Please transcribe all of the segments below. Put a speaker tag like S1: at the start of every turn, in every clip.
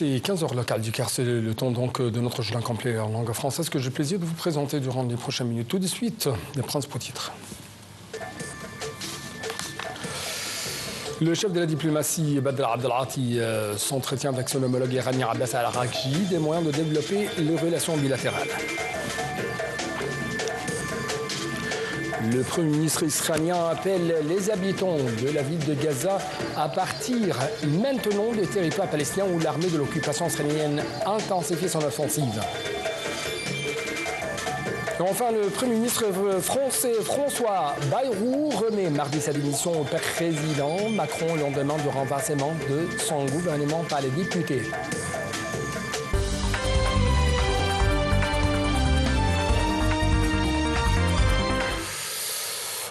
S1: C'est 15h local du Caire, c'est le temps donc de notre journal complet en langue française que j'ai le plaisir de vous présenter durant les prochaines minutes. Tout de suite, les principaux titres. Le chef de la diplomatie, Badr Abdelati, s'entretient avec son homologue iranien Abbas Araghchi des moyens de développer les relations bilatérales. Le Premier ministre israélien appelle les habitants de la ville de Gaza à partir maintenant des territoires palestiniens où l'armée de l'occupation israélienne intensifie son offensive. Et enfin, le Premier ministre français François Bayrou remet mardi sa démission au président Macron au lendemain du renversement de son gouvernement par les députés.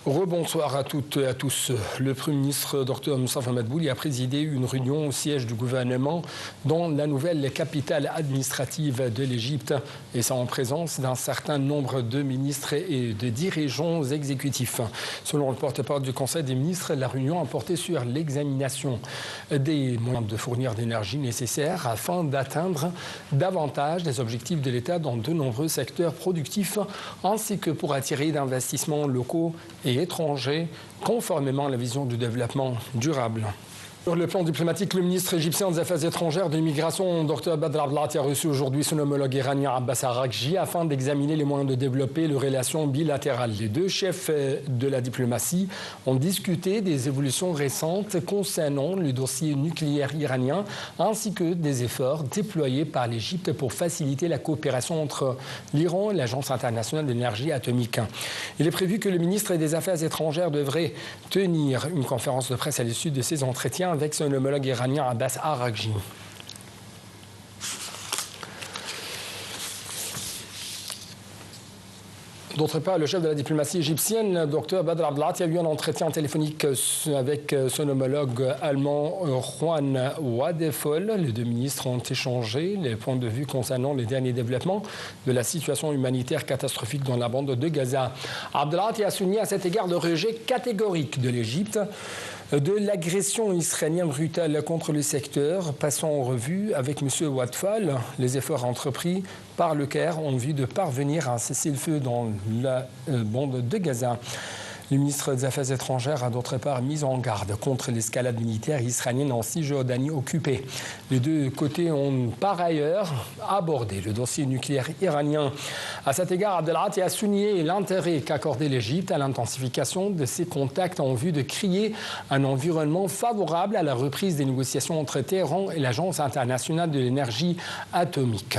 S1: Rebonsoir à toutes et à tous. Le Premier ministre Dr Moustapha Madbouli a présidé une réunion au siège du gouvernement dans la nouvelle capitale administrative de l'Égypte et c'est en présence d'un certain nombre de ministres et de dirigeants exécutifs. Selon le porte-parole du Conseil des ministres, la réunion a porté sur l'examination des moyens de fournir d'énergie nécessaires afin d'atteindre davantage des objectifs de l'État dans de nombreux secteurs productifs ainsi que pour attirer d'investissements locaux et étrangers, conformément à la vision du développement durable. Sur le plan diplomatique, le ministre égyptien des Affaires étrangères de l'immigration, Dr Badr Abdelati, a reçu aujourd'hui son homologue iranien Abbas Araghchi afin d'examiner les moyens de développer les relations bilatérales. Les deux chefs de la diplomatie ont discuté des évolutions récentes concernant le dossier nucléaire iranien ainsi que des efforts déployés par l'Égypte pour faciliter la coopération entre l'Iran et l'Agence internationale de l'énergie atomique. Il est prévu que le ministre des Affaires étrangères devrait tenir une conférence de presse à l'issue de ces entretiens avec son homologue iranien Abbas Araghchi. D'autre part, le chef de la diplomatie égyptienne, Dr Badr Abdelati, a eu un entretien téléphonique avec son homologue allemand Juan Wadefol. Les deux ministres ont échangé les points de vue concernant les derniers développements de la situation humanitaire catastrophique dans la bande de Gaza. Abdelati a souligné à cet égard le rejet catégorique de l'Égypte de l'agression israélienne brutale contre le secteur, passant en revue avec M. Wadefol les efforts entrepris par le Caire en vue de parvenir à un cessez-le-feu dans la bande de Gaza. Le ministre des Affaires étrangères a d'autre part mis en garde contre l'escalade militaire israélienne en Cisjordanie occupée. Les deux côtés ont par ailleurs abordé le dossier nucléaire iranien. À cet égard, Abdelati a souligné l'intérêt qu'accordait l'Égypte à l'intensification de ses contacts en vue de créer un environnement favorable à la reprise des négociations entre Téhéran et l'Agence internationale de l'énergie atomique.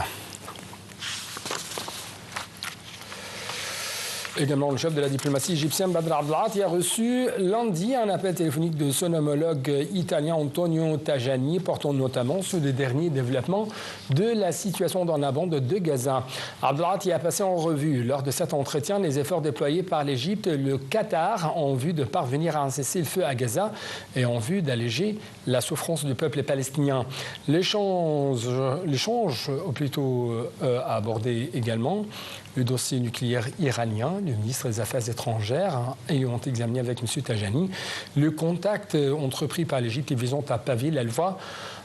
S1: Également, le chef de la diplomatie égyptienne, Badr Abdelati, a reçu lundi un appel téléphonique de son homologue italien Antonio Tajani, portant notamment sur les derniers développements de la situation dans la bande de Gaza. Abdelati a passé en revue, lors de cet entretien, les efforts déployés par l'Égypte et le Qatar en vue de parvenir à un cessez-le-feu à Gaza et en vue d'alléger la souffrance du peuple palestinien. L'échange a abordé également le dossier nucléaire iranien. Le ministre des Affaires étrangères ayant examiné avec M. Tajani le contact entrepris par l'Égypte visant à paver la voie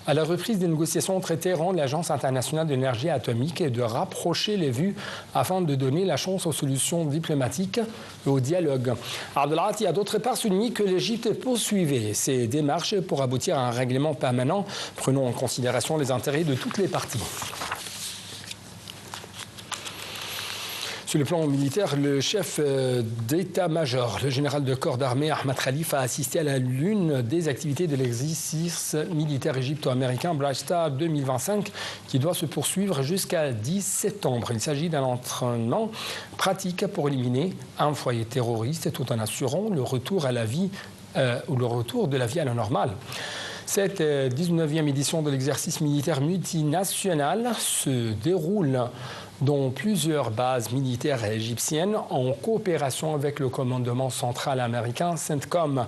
S1: à la reprise des négociations entre Téhéran et l'Agence internationale de l'énergie atomique et de rapprocher les vues afin de donner la chance aux solutions diplomatiques et au dialogue. Abdelati a d'autre part souligné que l'Égypte poursuivait ses démarches pour aboutir à un règlement permanent prenant en considération les intérêts de toutes les parties. Sur le plan militaire, le chef d'état-major, le général de corps d'armée Ahmad Khalif, a assisté à l'une des activités de l'exercice militaire égypto-américain Bright Star 2025 qui doit se poursuivre jusqu'à 10 septembre. Il s'agit d'un entraînement pratique pour éliminer un foyer terroriste tout en assurant le retour à la vie le retour de la vie à la normale. Cette 19e édition de l'exercice militaire multinational se déroule dans plusieurs bases militaires égyptiennes en coopération avec le commandement central américain CENTCOM.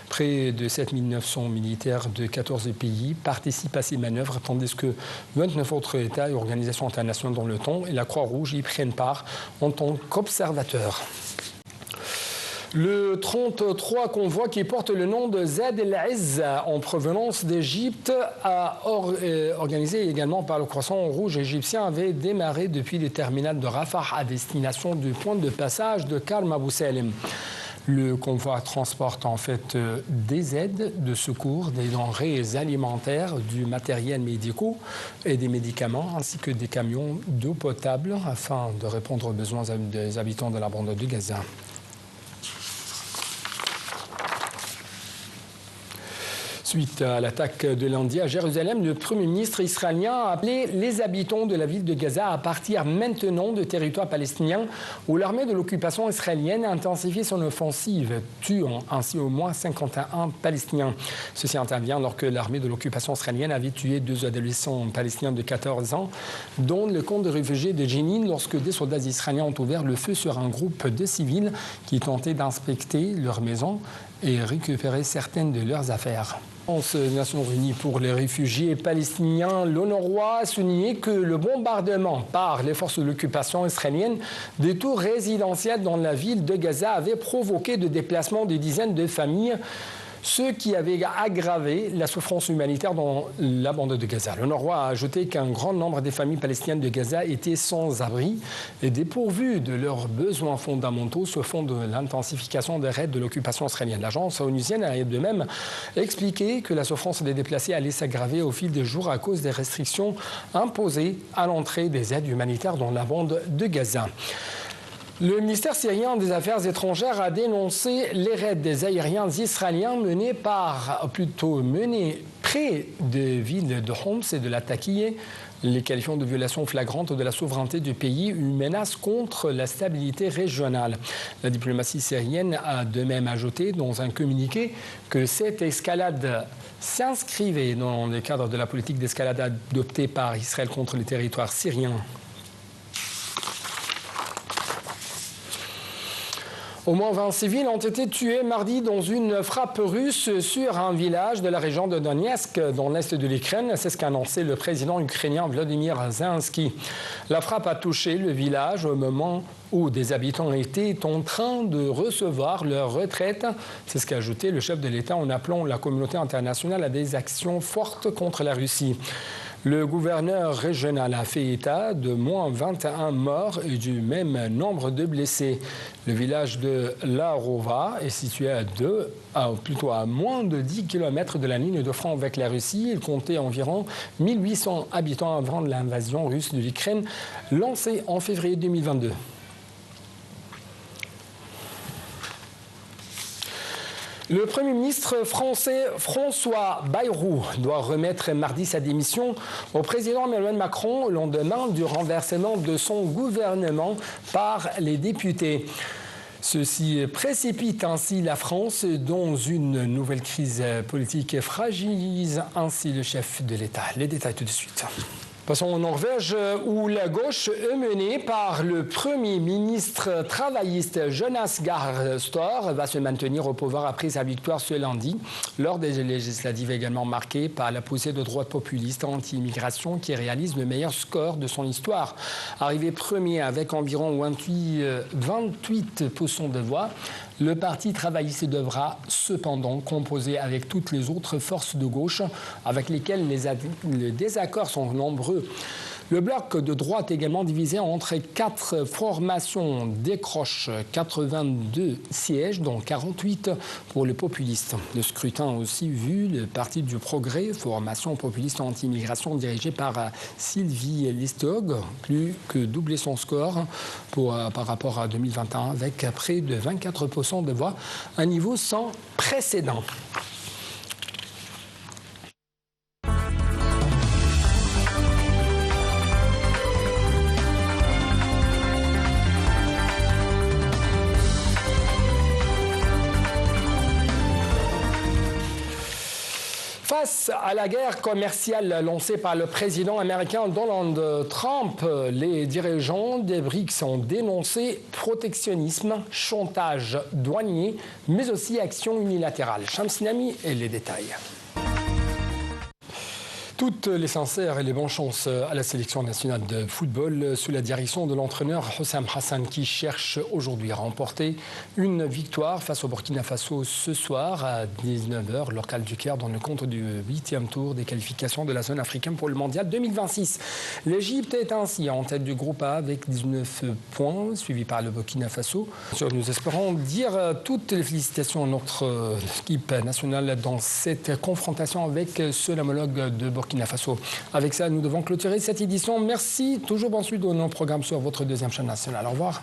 S1: Près de 7900 militaires de 14 pays participent à ces manœuvres, tandis que 29 autres États et organisations internationales dans le temps et la Croix-Rouge y prennent part en tant qu'observateurs. Le 33 convoi qui porte le nom de Zad el-Izz en provenance d'Égypte, organisé également par le Croissant Rouge égyptien, avait démarré depuis le terminal de Rafah à destination du point de passage de Karm Abou Salem. Le convoi transporte en fait des aides de secours, des denrées alimentaires, du matériel médical et des médicaments, ainsi que des camions d'eau potable afin de répondre aux besoins des habitants de la bande de Gaza. Suite à l'attaque de lundi à Jérusalem, le Premier ministre israélien a appelé les habitants de la ville de Gaza à partir maintenant de territoire palestinien où l'armée de l'occupation israélienne a intensifié son offensive, tuant ainsi au moins 51 Palestiniens. Ceci intervient alors que l'armée de l'occupation israélienne avait tué 2 adolescents palestiniens de 14 ans, dont le camp de réfugiés de Jenin, lorsque des soldats israéliens ont ouvert le feu sur un groupe de civils qui tentaient d'inspecter leur maison et récupérer certaines de leurs affaires. Les Nations Unies pour les réfugiés palestiniens, l'ONURWA a souligné que le bombardement par les forces de l'occupation israélienne des tours résidentielles dans la ville de Gaza avait provoqué le déplacement de dizaines de familles, ce qui avait aggravé la souffrance humanitaire dans la bande de Gaza. L'ONURWA a ajouté qu'un grand nombre des familles palestiniennes de Gaza étaient sans abri et dépourvues de leurs besoins fondamentaux sur fond de l'intensification des raids de l'occupation israélienne. L'agence onusienne a de même expliqué que la souffrance des déplacés allait s'aggraver au fil des jours à cause des restrictions imposées à l'entrée des aides humanitaires dans la bande de Gaza. Le ministère syrien des Affaires étrangères a dénoncé les raids des aériens israéliens menés près des villes de Homs et de Latakia, les qualifiant de violation flagrante de la souveraineté du pays, une menace contre la stabilité régionale. La diplomatie syrienne a de même ajouté dans un communiqué que cette escalade s'inscrivait dans le cadre de la politique d'escalade adoptée par Israël contre les territoires syriens. Au moins 20 civils ont été tués mardi dans une frappe russe sur un village de la région de Donetsk, dans l'est de l'Ukraine. C'est ce qu'a annoncé le président ukrainien Volodymyr Zelensky. La frappe a touché le village au moment où des habitants étaient en train de recevoir leur retraite. C'est ce qu'a ajouté le chef de l'État en appelant la communauté internationale à des actions fortes contre la Russie. Le gouverneur régional a fait état de moins 21 morts et du même nombre de blessés. Le village de Larova est situé à moins de 10 km de la ligne de front avec la Russie. Il comptait environ 1800 habitants avant l'invasion russe de l'Ukraine lancée en février 2022. Le Premier ministre français François Bayrou doit remettre mardi sa démission au président Emmanuel Macron au lendemain du renversement de son gouvernement par les députés. Ceci précipite ainsi la France dans une nouvelle crise politique et fragilise ainsi le chef de l'État. Les détails tout de suite. Passons en Norvège où la gauche est menée par le Premier ministre travailliste Jonas Gahr Støre va se maintenir au pouvoir après sa victoire ce lundi lors des législatives également marquées par la poussée de droite populiste anti-immigration qui réalise le meilleur score de son histoire. Arrivé premier avec environ 28% de voix, le Parti travailliste devra cependant composer avec toutes les autres forces de gauche avec lesquelles les désaccords sont nombreux. Le bloc de droite également divisé entre 4 formations décroche 82 sièges, dont 48 pour les populistes. Le scrutin a aussi vu le Parti du Progrès, formation populiste anti-immigration dirigée par Sylvie Listhaug, plus que doubler son score par rapport à 2021 avec près de 24% de voix, un niveau sans précédent. Face à la guerre commerciale lancée par le président américain Donald Trump, les dirigeants des BRICS ont dénoncé protectionnisme, chantage douanier, mais aussi action unilatérale. Shams Nami et les détails. Toutes les sincères et les bonnes chances à la sélection nationale de football sous la direction de l'entraîneur Hossam Hassan qui cherche aujourd'hui à remporter une victoire face au Burkina Faso ce soir à 19h, local du Caire, dans le compte du 8e tour des qualifications de la zone africaine pour le mondial 2026. L'Égypte est ainsi en tête du groupe A avec 19 points, suivi par le Burkina Faso. Nous espérons dire toutes les félicitations à notre équipe nationale dans cette confrontation avec son homologue de Burkina Faso. Avec ça, nous devons clôturer cette édition. Merci. Toujours bon suite de nos programmes sur votre deuxième chaîne nationale. Au revoir.